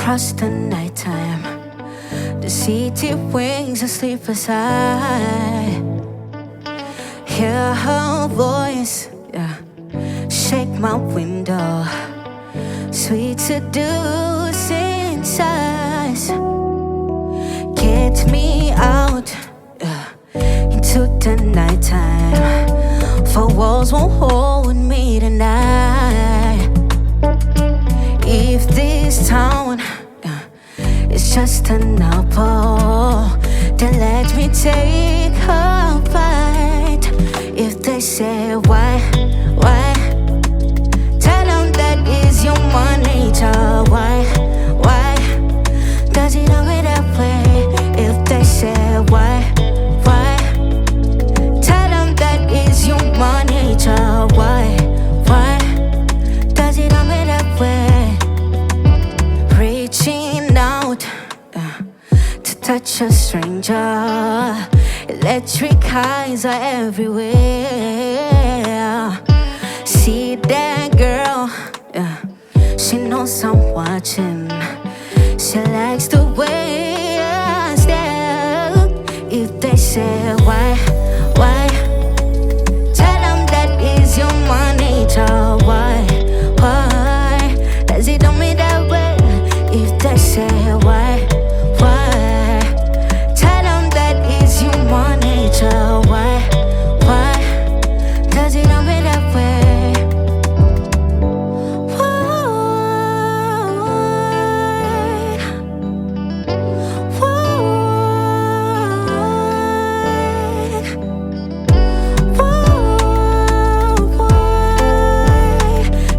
across the nighttime. The city wings asleep aside. Hear her voice, yeah, shake my window. Sweet seducing sighs. Get me out, yeah, into the nighttime. For walls won't hold me tonight. If this town, yeah, is just an apple, then let me take a bite. If they say why, tell them that is human nature. Why does it always that way? If they say why, tell them that is human nature. Why does it always that way? Reaching out, to touch a stranger. Electric eyes are everywhere. See that girl, she knows I'm watching. She likes the way I stare. If they say why, tell them that is human nature. Why does it do me that way? If they say why, tell them that is human nature. Why does it do me that way?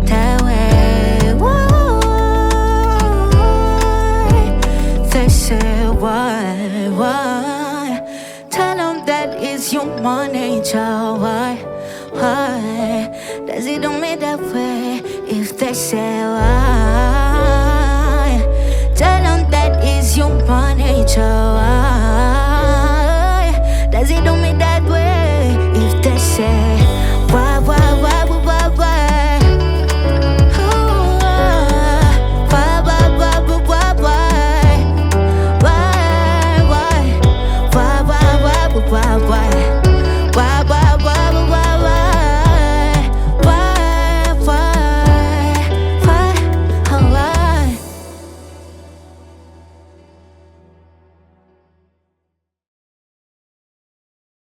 That way, they say why, tell them that is human nature. Why does it do me that way? If they say why